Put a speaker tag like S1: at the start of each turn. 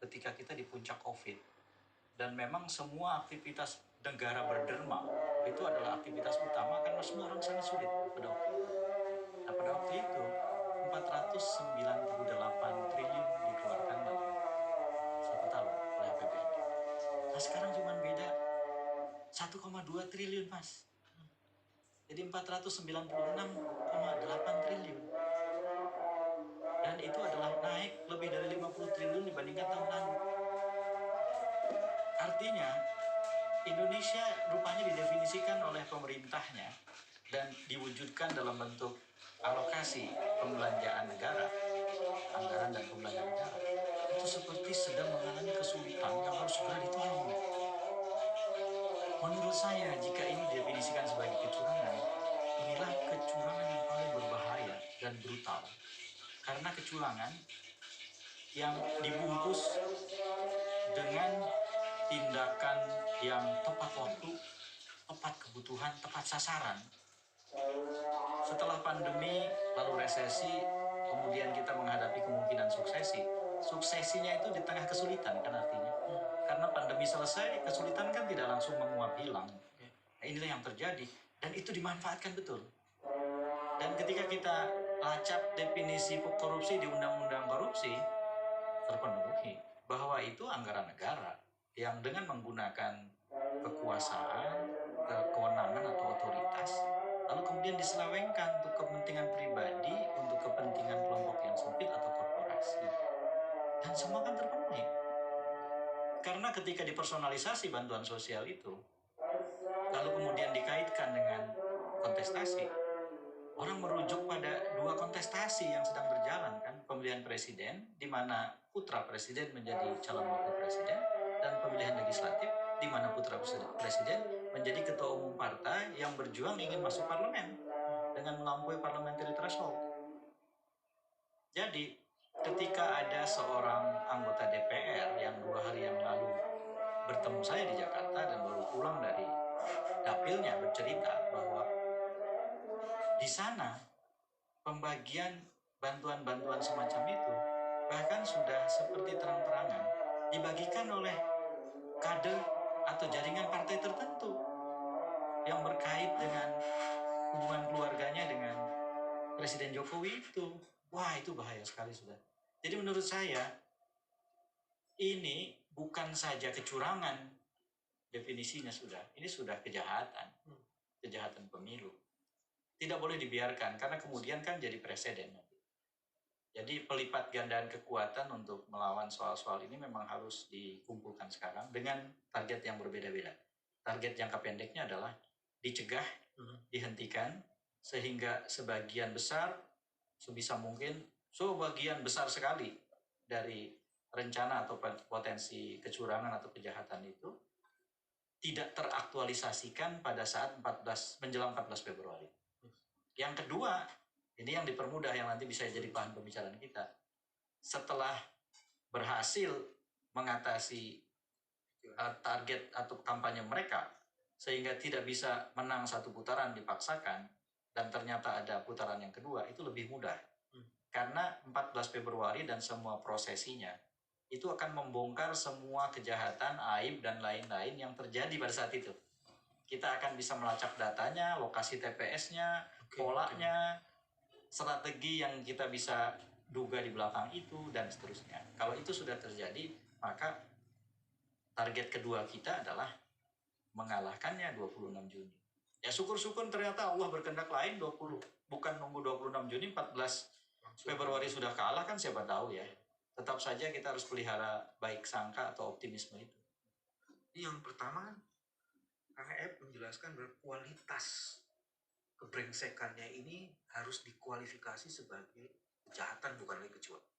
S1: ketika kita di puncak COVID. Dan memang semua aktivitas negara berderma itu adalah aktivitas utama karena semua orang sangat sulit pada waktu itu. Nah, pada waktu itu 498 triliun dikeluarkan dalam 1 tahun oleh APBN kita. Nah, sekarang cuma beda 1,2 triliun, Mas. Jadi 496,8 triliun. Dan itu adalah naik lebih dari 50 triliun dibandingkan tahun lalu. Artinya, Indonesia rupanya didefinisikan oleh pemerintahnya dan diwujudkan dalam bentuk alokasi pembelanjaan negara, anggaran dan pembelanjaan negara, itu seperti sedang mengalami kesulitan yang harus segera ditolong. Menurut saya, jika ini didefinisikan sebagai kecurangan, inilah kecurangan yang paling berbahaya dan brutal. Karena kecurangan yang dibungkus dengan tindakan yang tepat waktu, tepat kebutuhan, tepat sasaran. Setelah pandemi, lalu resesi, kemudian kita menghadapi kemungkinan suksesi. Suksesinya itu di tengah kesulitan kan artinya. Karena pandemi selesai, kesulitan kan tidak langsung menguap hilang. Nah, inilah yang terjadi. Dan itu dimanfaatkan betul. Dan ketika kita lacak definisi korupsi di Undang-Undang Korupsi, terpenuhi bahwa itu anggaran negara yang dengan menggunakan kekuasaan, kewenangan atau otoritas, lalu kemudian diselewengkan untuk kepentingan pribadi, untuk kepentingan kelompok yang sempit atau korporasi. Dan semua kan terpenuhi. Karena ketika dipersonalisasi bantuan sosial itu, lalu kemudian dikaitkan dengan kontestasi, orang merujuk pada 2 kontestasi yang sedang berjalan kan, pemilihan presiden di mana putra presiden menjadi calon wakil presiden dan pemilihan legislatif di mana putra presiden menjadi ketua umum partai yang berjuang ingin masuk parlemen dengan melampaui parliamentary threshold. Jadi ketika ada seorang anggota DPR yang 2 hari yang lalu bertemu saya di Jakarta dan baru pulang dari dapilnya bercerita bahwa di sana pembagian bantuan-bantuan semacam itu bahkan sudah seperti terang-terangan dibagikan oleh kader atau jaringan partai tertentu yang berkait dengan hubungan keluarganya dengan Presiden Jokowi itu. Wah, itu bahaya sekali sudah. Jadi menurut saya ini bukan saja kecurangan definisinya sudah, ini sudah kejahatan, kejahatan pemilu. Tidak boleh dibiarkan karena kemudian kan jadi presiden. Jadi pelipat gandaan kekuatan untuk melawan soal-soal ini memang harus dikumpulkan sekarang dengan target yang berbeda-beda. Target jangka pendeknya adalah dicegah, dihentikan, sehingga sebagian besar, sebisa mungkin, sebagian besar sekali dari rencana atau potensi kecurangan atau kejahatan itu tidak teraktualisasikan pada saat menjelang 14 Februari. Yang kedua, ini yang dipermudah yang nanti bisa jadi bahan pembicaraan kita. Setelah berhasil mengatasi target atau kampanye mereka, sehingga tidak bisa menang 1 putaran dipaksakan, dan ternyata ada putaran yang kedua, itu lebih mudah. Karena 14 Februari dan semua prosesinya, itu akan membongkar semua kejahatan, aib, dan lain-lain yang terjadi pada saat itu. Kita akan bisa melacak datanya, lokasi TPS-nya, polanya, strategi yang kita bisa duga di belakang itu, dan seterusnya. Kalau itu sudah terjadi, maka target kedua kita adalah mengalahkannya 26 Juni. Ya syukur-syukur ternyata Allah berkehendak lain 20, bukan nunggu 26 Juni, 14 Februari sudah kalah kan siapa tahu ya. Tetap saja kita harus pelihara baik sangka atau optimisme itu.
S2: Yang pertama, Kang Ep menjelaskan berkualitas kebrengsekannya ini harus dikualifikasi sebagai kejahatan bukan lagi kecurangan.